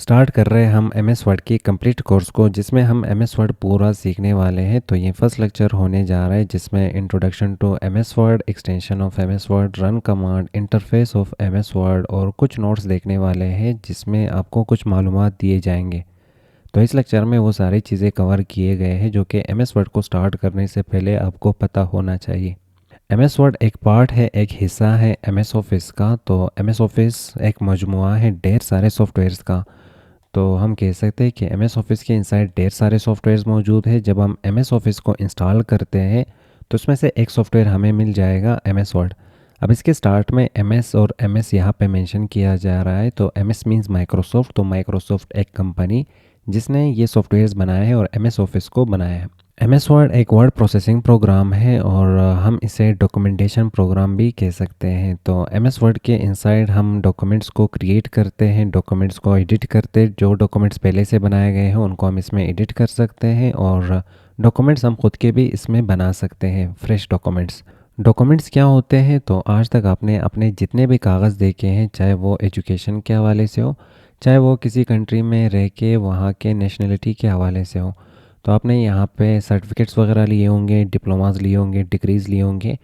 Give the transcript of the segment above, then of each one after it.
Start कर रहे हैं हम एम एस वर्ड की कंप्लीट कोर्स को, जिसमें हम एम एस वर्ड पूरा सीखने वाले हैं। तो ये फर्स्ट लेक्चर होने जा रहा है, जिसमें introduction to M S word, extension of M S word, run command, interface of M S word और कुछ नोट्स देखने वाले हैं, जिसमें आपको कुछ मालूमात दिए जाएंगे। तो इस लेक्चर में वो सारी चीज़ें कवर किए गए हैं जो कि एम एस वर्ड को स्टार्ट करने से पहले आपको पता होना चाहिए। एम एस वर्ड एक पार्ट है, एक हिस्सा है एम एस ऑफिस का। तो एम एस ऑफिस एक मजमुआ है ढेर सारे सॉफ्टवेयर्स का। तो हम कह सकते हैं कि एम एस ऑफिस के इनसाइड ढेर सारे सॉफ्टवेयर्स मौजूद है। जब हम एम एस ऑफिस को इंस्टॉल करते हैं तो उसमें से एक सॉफ्टवेयर हमें मिल जाएगा एम एस वर्ड। अब इसके स्टार्ट में एम एस और एम एस यहाँ पे मेंशन किया जा रहा है। तो एम एस मीन्स माइक्रोसॉफ्ट। तो माइक्रोसॉफ्ट एक कंपनी जिसने ये सॉफ्टवेयर्स बनाए हैं और एम एस ऑफिस को बनाया है। एम एस वर्ड एक वर्ड प्रोसेसिंग प्रोग्राम है और हम इसे डॉक्यूमेंटेशन प्रोग्राम भी कह सकते हैं। तो एम एस वर्ड के इनसाइड हम डॉक्यूमेंट्स को क्रिएट करते हैं, डॉक्यूमेंट्स को एडिट करते हैं। जो डॉक्यूमेंट्स पहले से बनाए गए हैं उनको हम इसमें एडिट कर सकते हैं और डॉक्यूमेंट्स हम खुद के भी इसमें बना सकते हैं, फ्रेश डॉक्यूमेंट्स। डॉक्यूमेंट्स क्या होते हैं? तो आज तक आपने अपने जितने भी कागज़ देखे हैं, चाहे वो एजुकेशन के हवाले से हो, चाहे वो किसी कंट्री में रह के वहाँ के नेशनलिटी के हवाले से हो, तो आपने यहाँ पे सर्टिफिकेट्स वगैरह लिए होंगे, डिप्लोमास लिए होंगे, डिग्रीज़ लिए होंगे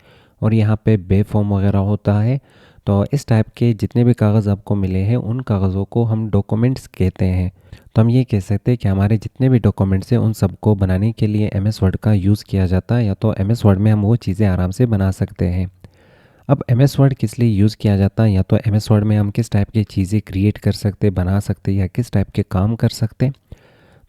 और यहाँ पे बे फॉर्म वगैरह होता है। तो इस टाइप के जितने भी कागज़ आपको मिले हैं उन कागज़ों को हम डॉक्यूमेंट्स कहते हैं। तो हम ये कह सकते हैं कि हमारे जितने भी डॉक्यूमेंट्स हैं उन सबको बनाने के लिए एम एस वर्ड का यूज़ किया जाता है, या तो एम एस वर्ड में हम वो चीज़ें आराम से बना सकते हैं। अब एम एस वर्ड किस लिए यूज़ किया जाता है, या तो एम एस वर्ड में हम किस टाइप की चीज़ें क्रिएट कर सकते, बना सकते, या किस टाइप के काम कर सकते।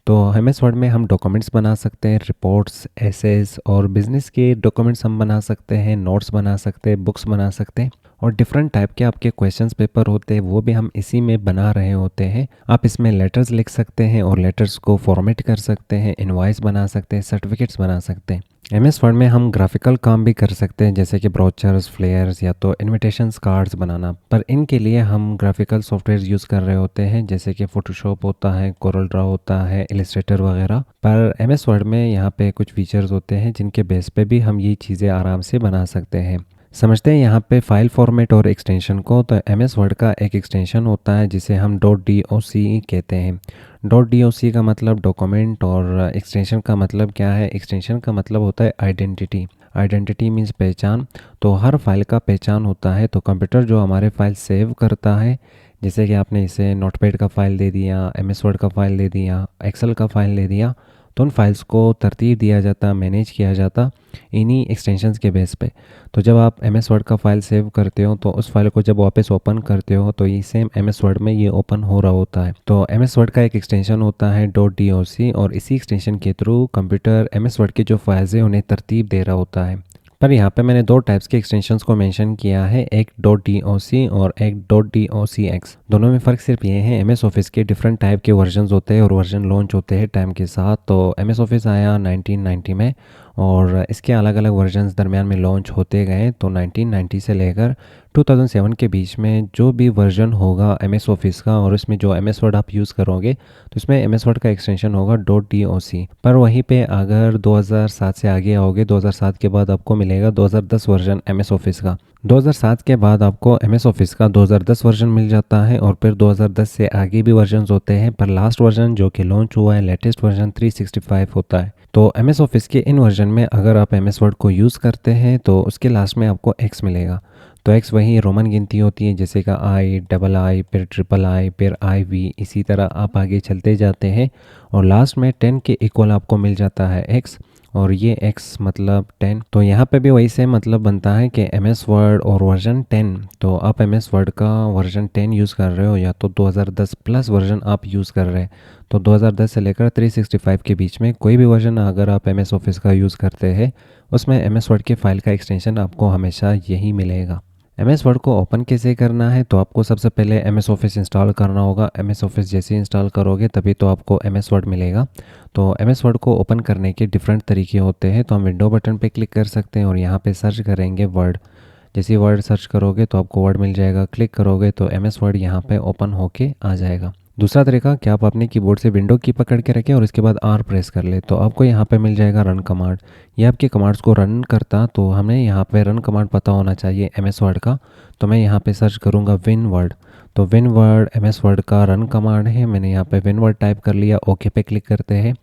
तो एम एस वर्ड में हम डॉक्यूमेंट्स बना सकते हैं, रिपोर्ट्स, एसेस और बिजनेस के डॉक्यूमेंट्स हम बना सकते हैं, नोट्स बना सकते हैं, बुक्स बना सकते हैं और डिफरेंट टाइप के आपके क्वेश्चंस पेपर होते हैं वो भी हम इसी में बना रहे होते हैं। आप इसमें लेटर्स लिख सकते हैं और लेटर्स को फॉर्मेट कर सकते हैं, इनवॉइस बना सकते हैं, सर्टिफिकेट्स बना सकते हैं। एम एस वर्ड में हम ग्राफिकल काम भी कर सकते हैं, जैसे कि ब्रोचर्स, फ्लेयर्स या तो इनविटेशंस कार्ड्स बनाना। पर इनके लिए हम ग्राफिकल सॉफ्टवेयर यूज़ कर रहे होते हैं, जैसे कि फोटोशॉप होता है, कोरल ड्रा होता है, इलस्ट्रेटर वगैरह। पर एम एस वर्ड में यहाँ पे कुछ फीचर्स होते हैं जिनके बेस पे भी हम ये चीज़ें आराम से बना सकते हैं। समझते हैं यहाँ पे फाइल फॉर्मेट और एक्सटेंशन को। तो एम एस वर्ड का एक एक्सटेंशन होता है जिसे हम .doc कहते हैं। .doc का मतलब डॉक्यूमेंट और एक्सटेंशन का मतलब क्या है? एक्सटेंशन का मतलब होता है आइडेंटिटी। आइडेंटिटी मीन्स पहचान। तो हर फाइल का पहचान होता है। तो कंप्यूटर जो हमारे फाइल सेव करता है, जैसे कि आपने इसे नोटपैड का फाइल दे दिया, एम एस वर्ड का फाइल दे दिया, एक्सेल का फाइल दे दिया, तो उन फाइल्स को तरतीब दिया जाता, मैनेज किया जाता इन्हीं एक्सटेंशंस के बेस पे। तो जब आप एम एस वर्ड का फाइल सेव करते हो तो उस फाइल को जब वापस ओपन करते हो तो ये सेम एम एस वर्ड में ये ओपन हो रहा होता है। तो एम एस वर्ड का एक एक्सटेंशन होता है .doc और इसी एक्सटेंशन के through computer M S word के जो फाइल्स हैं उन्हें तरतीब दे रहा होता है। पर यहाँ पे मैंने दो टाइप्स के एक्सटेंशंस को मेंशन किया है, एक .doc और एक .docx। दोनों में फ़र्क सिर्फ ये है, एम एस ऑफिस के डिफरेंट टाइप के वर्जन्स होते हैं और वर्जन लॉन्च होते हैं टाइम के साथ। तो एम एस ऑफिस आया 1990 में और इसके अलग अलग वर्जन्स दरमियान में लॉन्च होते गए। तो 1990 से लेकर 2007 के बीच में जो भी वर्जन होगा एम एस ऑफिस का और उसमें जो एम एस वर्ड आप यूज़ करोगे तो इसमें एम एस वर्ड का एक्सटेंशन होगा .doc। पर वहीं पे अगर 2007 से आगे आओगे, 2007 के बाद आपको मिलेगा 2010 वर्जन एम एस ऑफिस का। 2007 के बाद आपको एम एस ऑफिस का 2010 वर्जन मिल जाता है और फिर 2010 से आगे भी वर्जन्स होते हैं। पर लास्ट वर्जन जो कि लॉन्च हुआ है, लेटेस्ट वर्जन 365 होता है। तो एम एस ऑफिस के इन वर्जन में अगर आप एम एस वर्ड को यूज़ करते हैं तो उसके लास्ट में आपको एक्स मिलेगा। तो एक्स वही रोमन गिनती होती है, जैसे का आई, डबल आई, फिर ट्रिपल आई, फिर आई वी, इसी तरह आप आगे चलते जाते हैं और लास्ट में 10 के इक्वल आपको मिल जाता है एक्स। और ये एक्स मतलब 10। तो यहाँ पे भी वही से मतलब बनता है कि एम एस वर्ड और वर्जन 10। तो आप एम एस वर्ड का वर्जन 10 यूज़ कर रहे हो या तो 2010 प्लस वर्जन आप यूज़ कर रहे हैं। तो 2010 से लेकर 365 के बीच में कोई भी वर्जन अगर आप एम एस ऑफिस का यूज़ करते हैं उसमें एम एस वर्ड के फाइल का एक्सटेंशन आपको हमेशा यही मिलेगा। एम एस वर्ड को ओपन कैसे करना है? तो आपको सबसे पहले एम एस ऑफिस इंस्टॉल करना होगा। एम एस ऑफिस जैसे इंस्टॉल करोगे तभी तो आपको एम एस वर्ड मिलेगा। तो एम एस वर्ड को ओपन करने के डिफरेंट तरीके होते हैं। तो हम विंडो बटन पे क्लिक कर सकते हैं और यहाँ पे सर्च करेंगे वर्ड। जैसे वर्ड सर्च करोगे तो आपको वर्ड मिल जाएगा, क्लिक करोगे तो एम एस वर्ड यहाँ पे ओपन होके आ जाएगा। दूसरा तरीका कि आप अपने कीबोर्ड से विंडो की पकड़ के रखें और इसके बाद आर प्रेस कर ले, तो आपको यहाँ पे मिल जाएगा रन कमांड। ये आपके कमांड्स को रन करता, तो हमें यहाँ पे रन कमांड पता होना चाहिए एम एस वर्ड का। तो मैं यहाँ पे सर्च करूँगा विन वर्ड। तो विनवर्ड एमएस वर्ड का रन कमांड है, मैंने यहाँ पे विनवर्ड टाइप कर लिया, ओके पे क्लिक करते हैं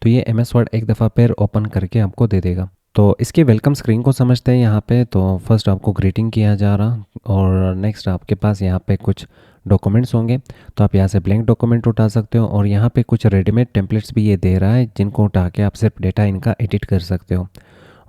तो ये एमएस वर्ड एक दफ़ा फिर ओपन करके आपको दे देगा। तो इसकी वेलकम स्क्रीन को समझते हैं यहाँ पे। तो फर्स्ट आपको ग्रीटिंग किया जा रहा और नेक्स्ट आपके पास यहाँ पे कुछ डॉक्यूमेंट्स होंगे, तो आप यहाँ से ब्लैंक डॉक्यूमेंट उठा सकते हो और यहाँ पे कुछ रेडीमेड टेम्पलेट्स भी ये दे रहा है जिनको उठा के आप सिर्फ डेटा इनका एडिट कर सकते हो।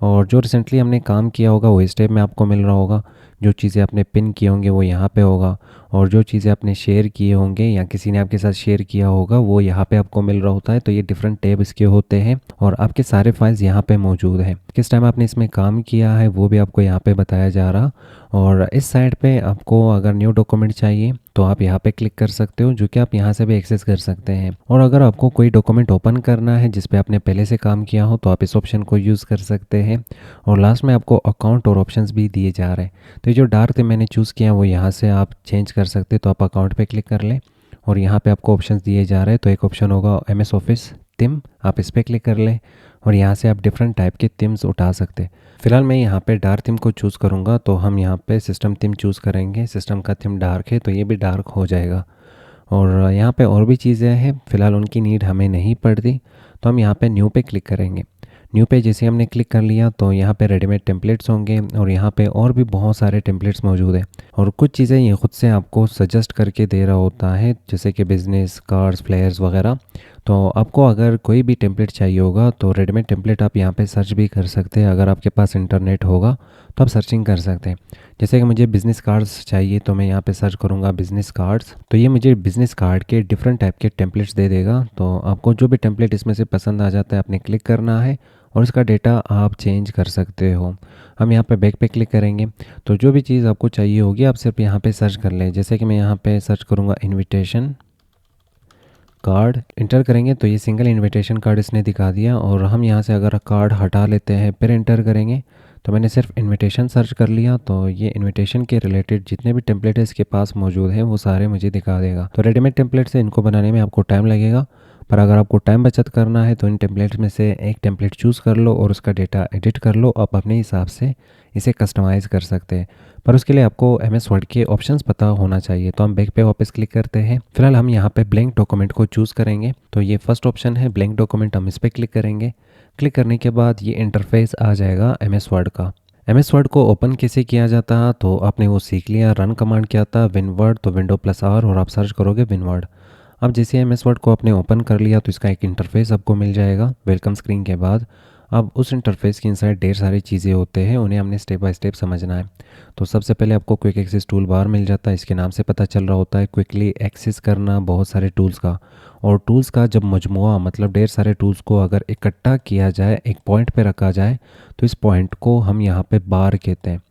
और जो रिसेंटली हमने काम किया होगा वो इस टैब में आपको मिल रहा होगा, जो चीज़ें आपने पिन किए होंगे वो यहाँ पे होगा और जो चीज़ें आपने शेयर किए होंगे या किसी ने आपके साथ शेयर किया होगा वो यहाँ पे आपको मिल रहा होता है। तो ये डिफरेंट टैब इसके होते हैं और आपके सारे फाइल्स यहाँ पे मौजूद हैं। किस टाइम आपने इसमें काम किया है वो भी आपको यहाँ पे बताया जा रहा। और इस साइड पे आपको अगर न्यू डॉक्यूमेंट चाहिए तो आप यहाँ पे क्लिक कर सकते हो, जो कि आप यहाँ से भी एक्सेस कर सकते हैं। और अगर आपको कोई डॉक्यूमेंट ओपन करना है जिस पे आपने पहले से काम किया हो तो आप इस ऑप्शन को यूज़ कर सकते हैं। और लास्ट में आपको अकाउंट और ऑप्शंस भी दिए जा रहे हैं। तो ये जो डार्क थीम मैंने चूज़ किया वो यहाँ से आप चेंज कर सकते हैं। तो आप अकाउंट पे क्लिक कर लें और यहाँ पे आपको ऑप्शंस दिए जा रहे हैं। तो एक ऑप्शन होगा एमएस ऑफिस थीम, आप इस पर क्लिक कर लें और यहाँ से आप डिफरेंट टाइप के थीम्स उठा सकते हैं। फिलहाल मैं यहाँ पे डार्क थीम को चूज़ करूँगा, तो हम यहाँ पे सिस्टम थीम चूज़ करेंगे। सिस्टम का थीम डार्क है तो ये भी डार्क हो जाएगा। और यहाँ पे और भी चीज़ें हैं, फ़िलहाल उनकी नीड हमें नहीं पड़ती, तो हम यहाँ पे न्यू पे क्लिक करेंगे। न्यू पे जैसे हमने क्लिक कर लिया तो यहाँ पे रेडीमेड टेम्पलेट्स होंगे और यहाँ पे और भी बहुत सारे टेम्पलेट्स मौजूद हैं। और कुछ चीज़ें ये खुद से आपको सजेस्ट करके दे रहा होता है, जैसे कि बिज़नेस कार्ड्स, फ्लेयर्स वगैरह। तो आपको अगर कोई भी टेम्पलेट चाहिए होगा तो रेडीमेड टेम्पलेट आप यहाँ पे सर्च भी कर सकते हैं। अगर आपके पास इंटरनेट होगा तो आप सर्चिंग कर सकते हैं। जैसे कि मुझे बिज़नेस कार्ड्स चाहिए तो मैं यहाँ पे सर्च करूँगा बिज़नेस कार्ड्स, तो ये मुझे बिज़नेस कार्ड के डिफरेंट टाइप के टेम्पलेट्स दे देगा। तो आपको जो भी टेम्पलेट इसमें से पसंद आ जाता है आपने क्लिक करना है और इसका डेटा आप चेंज कर सकते हो। हम यहाँ पे बैक पे क्लिक करेंगे तो जो भी चीज़ आपको चाहिए होगी आप सिर्फ यहाँ पे सर्च कर लें। जैसे कि मैं यहाँ पे सर्च करूँगा इनविटेशन कार्ड, इंटर करेंगे तो ये सिंगल इनविटेशन कार्ड इसने दिखा दिया। और हम यहाँ से अगर कार्ड हटा लेते हैं फिर इंटर करेंगे, तो मैंने सिर्फ इनविटेशन सर्च कर लिया तो ये इनविटेशन के रिलेटेड जितने भी टेम्पलेट इसके पास मौजूद हैं वो सारे मुझे दिखा देगा। तो रेडीमेड टेम्पलेट से इनको बनाने में आपको टाइम लगेगा, पर अगर आपको टाइम बचत करना है तो इन टेम्पलेट्स में से एक टेम्पलेट चूज़ कर लो और उसका डेटा एडिट कर लो। आप अपने हिसाब से इसे कस्टमाइज़ कर सकते हैं, पर उसके लिए आपको एमएस वर्ड के ऑप्शंस पता होना चाहिए। तो हम बैक पे वापस क्लिक करते हैं। फिलहाल हम यहाँ पे ब्लैंक डॉक्यूमेंट को चूज़ करेंगे, तो ये फर्स्ट ऑप्शन है ब्लैंक डॉक्यूमेंट, हम इस पर क्लिक करेंगे। क्लिक करने के बाद ये इंटरफेस आ जाएगा एमएस वर्ड का। एमएस वर्ड को ओपन कैसे किया जाता तो आपने वो सीख लिया। रन कमांड क्या था, विनवर्ड, तो विंडो प्लस आर और आप सर्च करोगे विनवर्ड। अब जैसे एमएस वर्ड को आपने ओपन कर लिया तो इसका एक इंटरफेस आपको मिल जाएगा वेलकम स्क्रीन के बाद। अब उस इंटरफेस के इनसाइड ढेर सारी चीज़ें होते हैं, उन्हें हमने स्टेप बाय स्टेप समझना है। तो सबसे पहले आपको क्विक एक्सेस टूल बार मिल जाता है, इसके नाम से पता चल रहा होता है क्विकली एक्सेस करना बहुत सारे टूल्स का। और टूल्स का जब मजमुआ मतलब ढेर सारे टूल्स को अगर इकट्ठा किया जाए, एक पॉइंट पे रखा जाए, तो इस पॉइंट को हम यहाँ पे बार कहते हैं।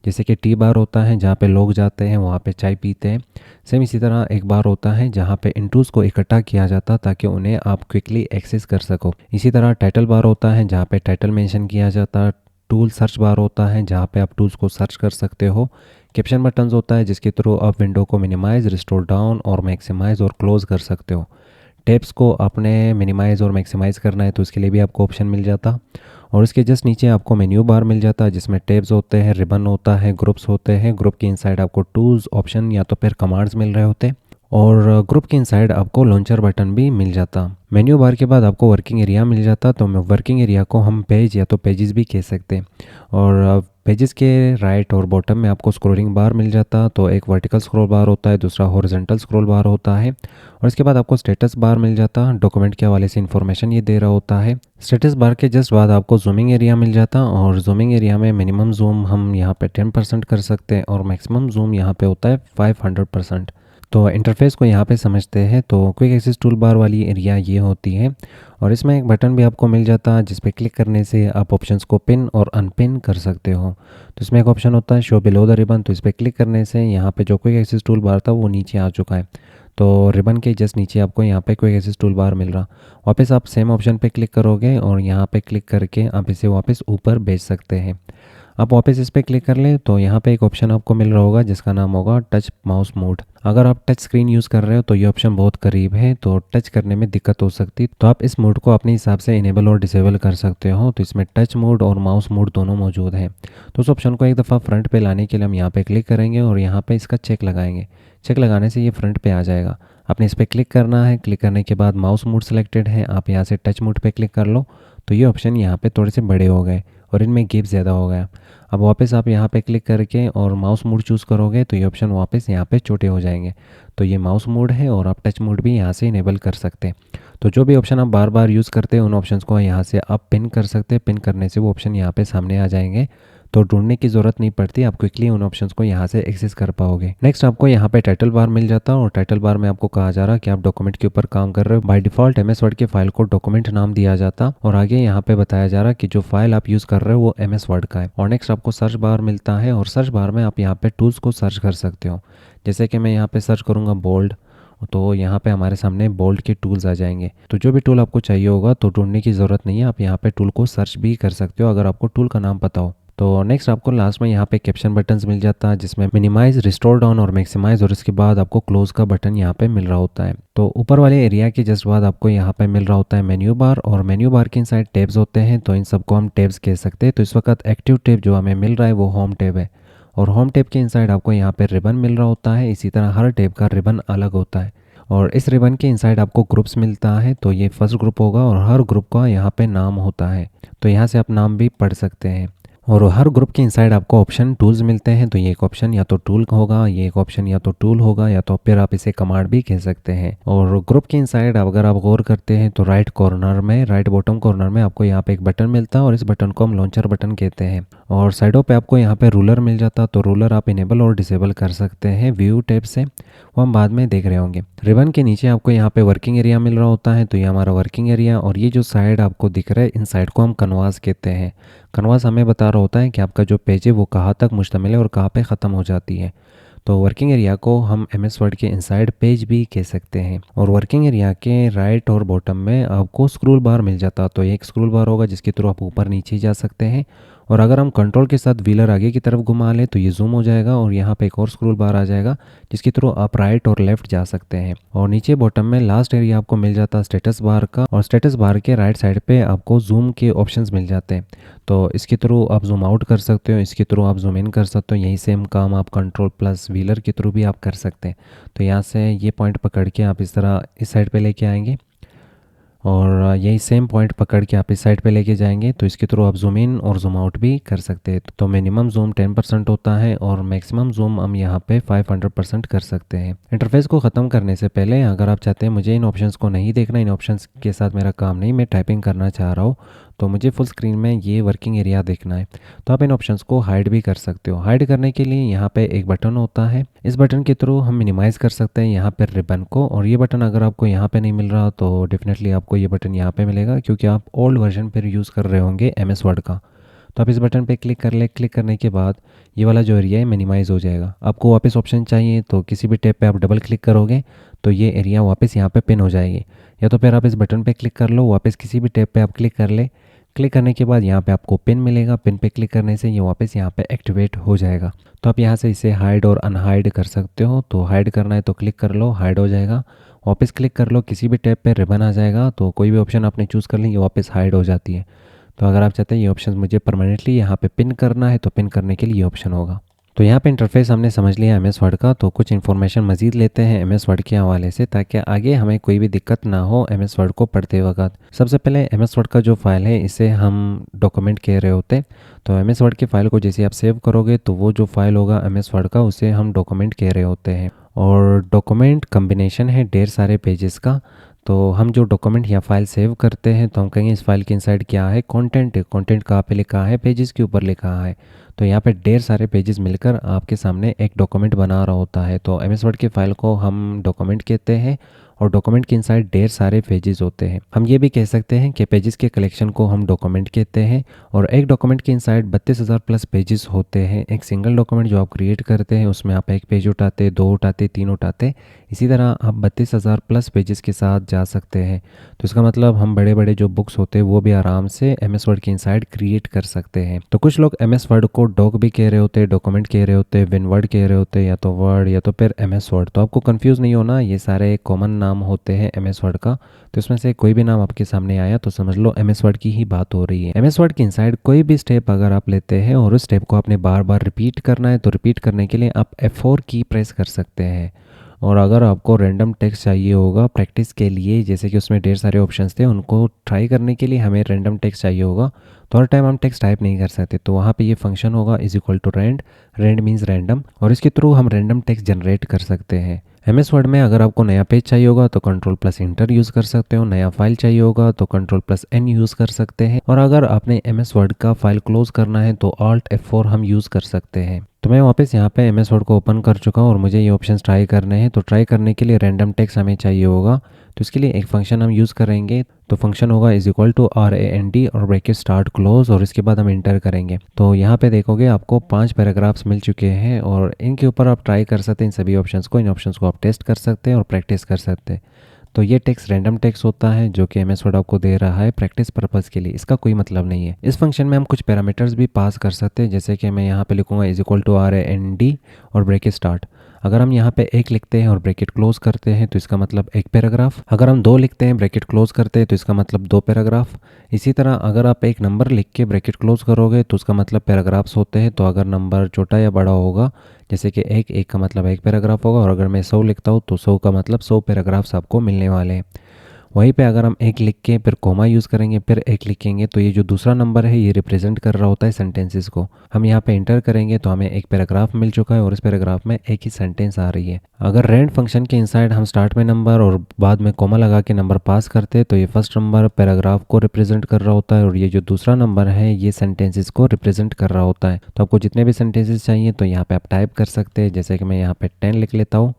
जैसे कि टी बार होता है जहाँ पे लोग जाते हैं वहाँ पे चाय पीते हैं, सेम इसी तरह एक बार होता है जहाँ पे इन टूल्स को इकट्ठा किया जाता ताकि उन्हें आप क्विकली एक्सेस कर सको। इसी तरह टाइटल बार होता है जहाँ पे टाइटल मेंशन किया जाता। टूल सर्च बार होता है जहाँ पे आप टूल्स को सर्च कर सकते हो। कैप्शन बटन्स होता है जिसके थ्रू आप विंडो को मिनिमाइज, रिस्टोर डाउन और मैक्सिमाइज और क्लोज कर सकते हो। टैब्स को आपने मिनिमाइज़ और मैक्सिमाइज़ करना है तो इसके लिए भी आपको ऑप्शन मिल जाता। और इसके जस्ट नीचे आपको मेन्यू बार मिल जाता है जिसमें टैब्स होते हैं, रिबन होता है, ग्रुप्स होते हैं। ग्रुप के इनसाइड आपको टूल्स, ऑप्शन या तो फिर कमांड्स मिल रहे होते हैं और ग्रुप के इनसाइड आपको लॉन्चर बटन भी मिल जाता। मेन्यू बार के बाद आपको वर्किंग एरिया मिल जाता, तो वर्किंग एरिया को हम पेज या तो पेजेस भी कह सकते हैं। और पेजेस के राइट और बॉटम में आपको स्क्रोलिंग बार मिल जाता, तो एक वर्टिकल स्क्रॉल बार होता है, दूसरा हॉरिजॉन्टल स्क्रॉल बार होता है। और इसके बाद आपको स्टेटस बार मिल जाता, डॉक्यूमेंट के हवाले से इन्फॉर्मेशन ये दे रहा होता है। स्टेटस बार के जस्ट बाद आपको जूमिंग एरिया मिल जाता और जूमिंग एरिया में मिनिमम जूम हम यहाँ पे 10% कर सकते हैं और मैक्सिमम जूम यहाँ पे होता है 500%। तो इंटरफेस को यहाँ पे समझते हैं। तो क्विक एक्सेस टूल बार वाली एरिया ये होती है और इसमें एक बटन भी आपको मिल जाता है जिस पे क्लिक करने से आप ऑप्शंस को पिन और अनपिन कर सकते हो। तो इसमें एक ऑप्शन होता है शो बिलो द रिबन, तो इस पर क्लिक करने से यहाँ पे जो क्विक एक्सेस टूल बार था वो नीचे आ चुका है। तो रिबन के जस्ट नीचे आपको यहाँ पे क्विक एक्सेस टूल बार मिल रहा। वापस आप सेम ऑप्शन पे क्लिक करोगे और यहाँ पे क्लिक करके आप इसे वापस ऊपर भेज सकते हैं। आप वापस इस पर क्लिक कर लें तो यहाँ पे एक ऑप्शन आपको मिल रहा होगा जिसका नाम होगा टच माउस मोड। अगर आप टच स्क्रीन यूज़ कर रहे हो तो ये ऑप्शन बहुत करीब है, तो टच करने में दिक्कत हो सकती है, तो आप इस मोड को अपने हिसाब से इनेबल और डिसेबल कर सकते हो। तो इसमें टच मोड और माउस मोड दोनों मौजूद हैं। तो उस ऑप्शन को एक दफ़ा फ्रंट पे लाने के लिए हम यहाँ पे क्लिक करेंगे और यहाँ पे इसका चेक लगाएंगे। चेक लगाने से ये फ्रंट पे आ जाएगा। आपने इस पर क्लिक करना है। क्लिक करने के बाद माउस मोड सेलेक्टेड है, आप यहाँ से टच मोड पे क्लिक कर लो तो ये ऑप्शन यहाँ पे थोड़े से बड़े हो गए और इनमें गैप ज़्यादा हो गया। अब वापस आप यहाँ पे क्लिक करके और माउस मोड चूज़ करोगे तो ये ऑप्शन वापस यहाँ पे छोटे हो जाएंगे। तो ये माउस मोड है और आप टच मोड भी यहाँ से इनेबल कर सकते हैं। तो जो भी ऑप्शन आप बार बार यूज़ करते हैं उन ऑप्शंस को यहाँ से आप पिन कर सकते हैं। पिन करने से वो ऑप्शन यहाँ पे सामने आ जाएंगे, तो ढूंढने की ज़रूरत नहीं पड़ती, आप क्विकली उन ऑप्शंस को यहाँ से एक्सेस कर पाओगे। नेक्स्ट आपको यहाँ पे टाइटल बार मिल जाता है और टाइटल बार में आपको कहा जा रहा है कि आप डॉक्यूमेंट के ऊपर काम कर रहे हो। बाय डिफ़ॉल्ट एमएस वर्ड के फाइल को डॉक्यूमेंट नाम दिया जाता और आगे यहाँ पे बताया जा रहा कि जो फाइल आप यूज़ कर रहे हो वो एमएस वर्ड का है। और नेक्स्ट आपको सर्च बार मिलता है और सर्च बार में आप यहाँ पे टूल्स को सर्च कर सकते हो। जैसे कि मैं यहाँ पे सर्च करूँगा बोल्ड, तो यहाँ पे हमारे सामने बोल्ड के टूल्स आ जाएंगे। तो जो भी टूल आपको चाहिए होगा तो ढूंढने की ज़रूरत नहीं है, आप यहाँ पे टूल को सर्च भी कर सकते हो अगर आपको टूल का नाम पता हो। तो नेक्स्ट आपको लास्ट में यहाँ पे कैप्शन बटन्स मिल जाता है जिसमें मिनिमाइज, रिस्टोर डाउन और मैक्सिमाइज, और इसके बाद आपको क्लोज का बटन यहाँ पे मिल रहा होता है। तो ऊपर वाले एरिया के जस्ट बाद आपको यहाँ पे मिल रहा होता है मेन्यू बार, और मेन्यू बार के इनसाइड टैब्स होते हैं, तो इन सबको हम टैब्स कह सकते हैं। तो इस वक्त एक्टिव टैब जो हमें मिल रहा है वो होम टैब है और होम टैब के इनसाइड आपको यहाँ पे रिबन मिल रहा होता है। इसी तरह हर टैब का रिबन अलग होता है और इस रिबन के इनसाइड आपको ग्रुप्स मिलता है। तो ये फर्स्ट ग्रुप होगा और हर ग्रुप का यहाँ पे नाम होता है, तो यहाँ से आप नाम भी पढ़ सकते हैं। और हर ग्रुप के इनसाइड आपको ऑप्शन टूल्स मिलते हैं, तो ये एक ऑप्शन या तो टूल होगा, ये एक ऑप्शन या तो टूल होगा, या तो फिर आप इसे कमांड भी कह सकते हैं। और ग्रुप के इनसाइड अगर आप गौर करते हैं तो राइट कॉर्नर में, राइट बॉटम कॉर्नर में आपको यहाँ पे एक बटन मिलता है और इस बटन को हम लॉन्चर बटन कहते हैं। और साइडों पे आपको यहाँ पे रूलर मिल जाता, तो रूलर आप इनेबल और डिसेबल कर सकते हैं व्यू टैब से, वो हम बाद में देख रहे होंगे। रिबन के नीचे आपको यहाँ पे वर्किंग एरिया मिल रहा होता है, तो ये हमारा वर्किंग एरिया, और ये जो साइड आपको दिख रहा है इन साइड को हम कनवास कहते हैं। कनवास हमें बता रहा होता है कि आपका जो पेज है वो कहाँ तक मुश्तमिल है और कहाँ पे ख़त्म हो जाती है। तो वर्किंग एरिया को हम एमएस वर्ड के इनसाइड पेज भी कह सकते हैं। और वर्किंग एरिया के राइट और बॉटम में आपको स्क्रोल बार मिल जाता, तो एक स्क्रोल बार होगा जिसके थ्रू आप ऊपर नीचे जा सकते हैं। और अगर हम कंट्रोल के साथ व्हीलर आगे की तरफ घुमा लें तो ये जूम हो जाएगा और यहाँ पे एक और स्क्रोल बार आ जाएगा जिसके थ्रू आप राइट और लेफ्ट जा सकते हैं। और नीचे बॉटम में लास्ट एरिया आपको मिल जाता है स्टेटस बार का, और स्टेटस बार के राइट साइड पे आपको जूम के ऑप्शंस मिल जाते हैं, तो इसके थ्रू आप जूम आउट कर सकते हो, इसके थ्रू आप जूम इन कर सकते हो। यही सेम काम आप कंट्रोल प्लस व्हीलर के थ्रू भी आप कर सकते हैं। तो यहाँ से ये पॉइंट पकड़ के आप इस तरह इस साइड पे लेके आएंगे और यही सेम पॉइंट पकड़ के आप इस साइड पे लेके जाएंगे, तो इसके थ्रू आप जूम इन और जूम आउट भी कर सकते हैं। तो मिनिमम जूम 10% होता है और मैक्सिमम जूम हम यहाँ पे 500% कर सकते हैं। इंटरफेस को ख़त्म करने से पहले अगर आप चाहते हैं मुझे इन ऑप्शंस को नहीं देखना, इन ऑप्शंस के साथ मेरा काम नहीं, मैं टाइपिंग करना चाह रहा हूँ, तो मुझे फुल स्क्रीन में ये वर्किंग एरिया देखना है, तो आप इन ऑप्शंस को हाइड भी कर सकते हो। हाइड करने के लिए यहाँ पे एक बटन होता है, इस बटन के थ्रू हम मिनिमाइज़ कर सकते हैं यहाँ पे रिबन को, और ये बटन अगर आपको यहाँ पे नहीं मिल रहा तो डेफिनेटली आपको ये बटन यहाँ पे मिलेगा क्योंकि आप ओल्ड वर्जन पर यूज़ कर रहे होंगे एमएस वर्ड का। तो आप इस बटन पे क्लिक कर ले, क्लिक करने के बाद ये वाला जो एरिया है मिनिमाइज़ हो जाएगा। आपको वापस ऑप्शन चाहिए तो किसी भी टैब पे आप डबल क्लिक करोगे तो ये एरिया वापस यहाँ पे पिन हो जाएगी, या तो फिर आप इस बटन पे क्लिक कर लो, वापस किसी भी टैब पे आप क्लिक कर ले, क्लिक करने के बाद यहाँ पे आपको पिन मिलेगा, पिन पे क्लिक करने से ये वापस यहाँ पे एक्टिवेट हो जाएगा। तो आप यहाँ से इसे हाइड और अनहाइड कर सकते हो, तो हाइड करना है तो क्लिक कर लो, हाइड हो जाएगा। वापस क्लिक कर लो, किसी भी टैब पे रिबन आ जाएगा, तो कोई भी ऑप्शन आपने चूज़ कर ली ये वापस हाइड हो जाती है। तो अगर आप चाहते हैं ये ऑप्शन मुझे परमानेंटली यहाँ पे पिन करना है तो पिन करने के लिए ये ऑप्शन होगा। तो यहाँ पे इंटरफेस हमने समझ लिया एमएस वर्ड का, तो कुछ इन्फॉर्मेशन मज़ीद लेते हैं एमएस वर्ड के हवाले से ताकि आगे हमें कोई भी दिक्कत ना हो एमएस वर्ड को पढ़ते वक्त। सबसे पहले एमएस वर्ड का जो फाइल है इसे हम डॉक्यूमेंट कह रहे होते, तो एमएस वर्ड की फ़ाइल को जैसे आप सेव करोगे तो वो जो फाइल होगा एमएस वर्ड का उसे हम डॉक्यूमेंट कह रहे होते हैं। और डॉक्यूमेंट कम्बिनेशन है ढेर सारे पेजेस का, तो हम जो डॉक्यूमेंट या फाइल सेव करते हैं तो हम कहेंगे इस फाइल के इनसाइड क्या है, कंटेंट है, कंटेंट कहाँ पे लिखा है, पेजेस के ऊपर लिखा है। तो यहाँ पे ढेर सारे पेजेस मिलकर आपके सामने एक डॉक्यूमेंट बना रहा होता है, तो एमएस वर्ड की फ़ाइल को हम डॉक्यूमेंट कहते हैं। और डॉक्यूमेंट के इनसाइड ढेर सारे पेजेस होते हैं। हम ये भी कह सकते हैं कि पेजेस के कलेक्शन को हम डॉक्यूमेंट कहते हैं। और एक डॉक्यूमेंट के इनसाइड 32,000 प्लस पेजेस होते हैं। एक सिंगल डॉक्यूमेंट जो आप क्रिएट करते हैं उसमें आप एक पेज उठाते, दो उठाते, तीन उठाते, इसी तरह आप 32,000 प्लस पेजेस के साथ जा सकते हैं। तो इसका मतलब हम बड़े बड़े जो बुक्स होते हैं वो भी आराम से एमएस वर्ड के इनसाइड क्रिएट कर सकते हैं। तो कुछ लोग एमएस वर्ड को डॉक भी कह रहे होते, डॉक्यूमेंट कह रहे होते, विनवर्ड कह रहे होते, या तो वर्ड या तो फिर एमएस वर्ड। तो आपको कंफ्यूज नहीं होना, ये सारे कॉमन नाम होते हैं एमएस वर्ड का। तो इसमें से कोई भी नाम आपके सामने आया तो समझ लो एमएस वर्ड की ही बात हो रही है। एमएस वर्ड के इनसाइड कोई भी स्टेप अगर आप लेते हैं और उस स्टेप को आपने बार बार रिपीट करना है, तो रिपीट करने के लिए आप F4 की प्रेस कर सकते हैं। और अगर आपको रैंडम टेक्स्ट चाहिए होगा प्रैक्टिस के लिए, जैसे कि उसमें ढेर सारे ऑप्शंस थे, उनको ट्राई करने के लिए हमें रैंडम टेक्स्ट चाहिए होगा, तो हर टाइम हम टेक्स्ट टाइप नहीं कर सकते। तो वहाँ पे ये फंक्शन होगा is equal to rand, rand means random, और इसके थ्रू हम रैंडम टेक्स्ट जनरेट कर सकते हैं। एमएस वर्ड में अगर आपको नया पेज चाहिए होगा तो कंट्रोल प्लस इंटर यूज़ कर सकते हो, नया फाइल चाहिए होगा तो कंट्रोल प्लस एन यूज़ कर सकते हैं, और अगर आपने एमएस वर्ड का फाइल क्लोज करना है तो ऑल्ट F4 हम यूज़ कर सकते हैं। तो मैं वापस यहाँ पे एमएस वर्ड को ओपन कर चुका हूँ और मुझे ये ऑप्शंस ट्राई करने हैं। तो ट्राई करने के लिए रैंडम टेक्स्ट हमें चाहिए होगा, तो इसके लिए एक फंक्शन हम यूज़ करेंगे। तो फंक्शन होगा इज इक्वल टू RAND और ब्रैकेट स्टार्ट क्लोज, और इसके बाद हम इंटर करेंगे। तो यहाँ पे देखोगे आपको 5 पैराग्राफ्स मिल चुके हैं और इनके ऊपर आप ट्राई कर सकते हैं इन सभी ऑप्शंस को। इन ऑप्शंस को आप टेस्ट कर सकते हैं और प्रैक्टिस कर सकते हैं। तो ये टेक्स्ट रैंडम टेक्स्ट होता है जो कि एमएस वर्ड आपको दे रहा है प्रैक्टिस पर्पज़ के लिए, इसका कोई मतलब नहीं है। इस फंक्शन में हम कुछ पैरामीटर्स भी पास कर सकते हैं, जैसे कि मैं यहाँ पे लिखूंगा इज इक्वल टू RAND और ब्रैकेट स्टार्ट। अगर हम यहाँ पे एक लिखते हैं और ब्रैकेट क्लोज करते हैं तो इसका मतलब एक पैराग्राफ। अगर हम 2 लिखते हैं ब्रैकेट क्लोज करते हैं तो इसका मतलब 2 पैराग्राफ। इसी तरह अगर आप एक नंबर लिख के ब्रैकेट क्लोज करोगे तो उसका मतलब पैराग्राफ्स होते हैं। तो अगर नंबर छोटा या बड़ा होगा, जैसे कि एक का मतलब एक पैराग्राफ होगा, और अगर मैं 100 लिखता हूँ तो 100 का मतलब 100 पैराग्राफ्स आपको मिलने वाले हैं। वहीं पे अगर हम एक लिख के फिर कोमा यूज़ करेंगे फिर एक लिखेंगे तो ये जो दूसरा नंबर है ये रिप्रेजेंट कर रहा होता है सेंटेंसेस को। हम यहाँ पे इंटर करेंगे तो हमें एक पैराग्राफ मिल चुका है और इस पैराग्राफ में एक ही सेंटेंस आ रही है। अगर रैंड फंक्शन के इनसाइड हम स्टार्ट में नंबर और बाद में कोमा लगा के नंबर पास करते हैं तो ये फर्स्ट नंबर पैराग्राफ को रिप्रेजेंट कर रहा होता है और ये जो दूसरा नंबर है ये सेंटेंसेस को रिप्रेजेंट कर रहा होता है। तो आपको जितने भी सेंटेंसेस चाहिए तो यहाँ पे आप टाइप कर सकते हैं, जैसे कि मैं यहाँ पे 10 लिख लेता हूँ।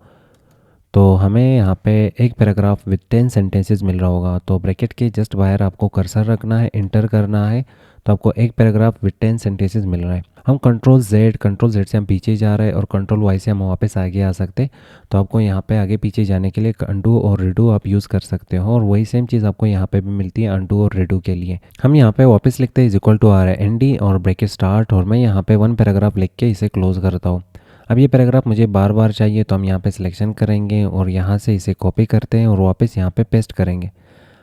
तो हमें यहाँ पे एक पैराग्राफ विद 10 सेंटेंसेस मिल रहा होगा। तो ब्रैकेट के जस्ट बाहर आपको कर्सर रखना है, इंटर करना है, तो आपको एक पैराग्राफ विद 10 सेंटेंसेस मिल रहा है। हम कंट्रोल Z से हम पीछे जा रहे हैं और कंट्रोल Y से हम वापस आगे आ सकते हैं। तो आपको यहाँ पे आगे पीछे जाने के लिए अंडू और रिडू आप यूज़ कर सकते हो, और वही सेम चीज़ आपको यहाँ पे भी मिलती है अंडू और रिडू के लिए। हम यहाँ पे वापस लिखते हैं इज इक्वल टू RAND और ब्रैकेट स्टार्ट, और मैं यहाँ पे 1 पैराग्राफ लिख के इसे क्लोज करता हूँ। अब ये पैराग्राफ मुझे बार बार चाहिए तो हम यहाँ पे सिलेक्शन करेंगे और यहाँ से इसे कॉपी करते हैं और वापस यहाँ पे पेस्ट करेंगे।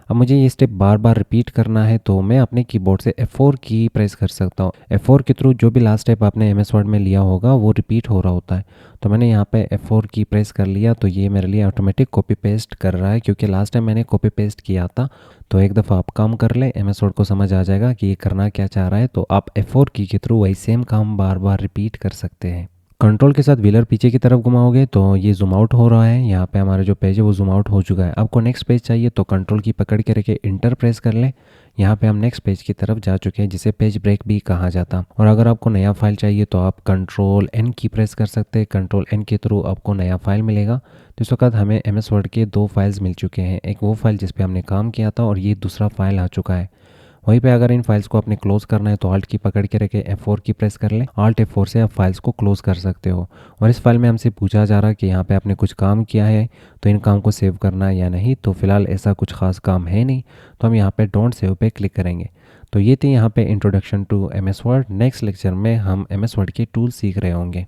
अब मुझे ये स्टेप बार बार रिपीट करना है तो मैं अपने कीबोर्ड से F4 की प्रेस कर सकता हूँ। F4 के थ्रू जो भी लास्ट स्टेप आपने एमएस वर्ड में लिया होगा वो रिपीट हो रहा होता है। तो मैंने यहाँ पे F4 की प्रेस कर लिया तो ये मेरे लिए ऑटोमेटिक कॉपी पेस्ट कर रहा है, क्योंकि लास्ट टाइम मैंने कॉपी पेस्ट किया था। तो एक दफ़ा आप काम कर ले, एमएस वर्ड को समझ आ जाएगा कि ये करना क्या चाह रहा है। तो आप F4 की के थ्रू वही सेम काम बार बार रिपीट कर सकते हैं। कंट्रोल के साथ व्हीलर पीछे की तरफ घुमाओगे तो ये जूम आउट हो रहा है। यहाँ पे हमारा जो पेज है वो जूम आउट हो चुका है। आपको नेक्स्ट पेज चाहिए तो कंट्रोल की पकड़ के रखे इंटर प्रेस कर ले। यहाँ पे हम नेक्स्ट पेज की तरफ जा चुके हैं, जिसे पेज ब्रेक भी कहा जाता। और अगर आपको नया फाइल चाहिए तो आप कंट्रोल N की प्रेस कर सकते हैं। कंट्रोल N के थ्रू आपको नया फाइल मिलेगा। तो इस वक्त हमें एमएस वर्ड के 2 फाइल्स मिल चुके हैं, एक वो फाइल जिस पे हमने काम किया था और ये दूसरा फाइल आ चुका है। वहीं पे अगर इन फाइल्स को आपने क्लोज करना है तो ऑल्ट की पकड़ के रखे F4 की प्रेस कर ले। ऑल्ट F4 से आप फाइल्स को क्लोज कर सकते हो। और इस फाइल में हमसे पूछा जा रहा है कि यहाँ पे आपने कुछ काम किया है तो इन काम को सेव करना है या नहीं। तो फिलहाल ऐसा कुछ खास काम है नहीं, तो हम यहाँ पे डोंट सेव पे क्लिक करेंगे। तो ये थी यहाँ पे introduction to MS word. Next lecture में हम एमएस वर्ड के टूल सीख रहे होंगे।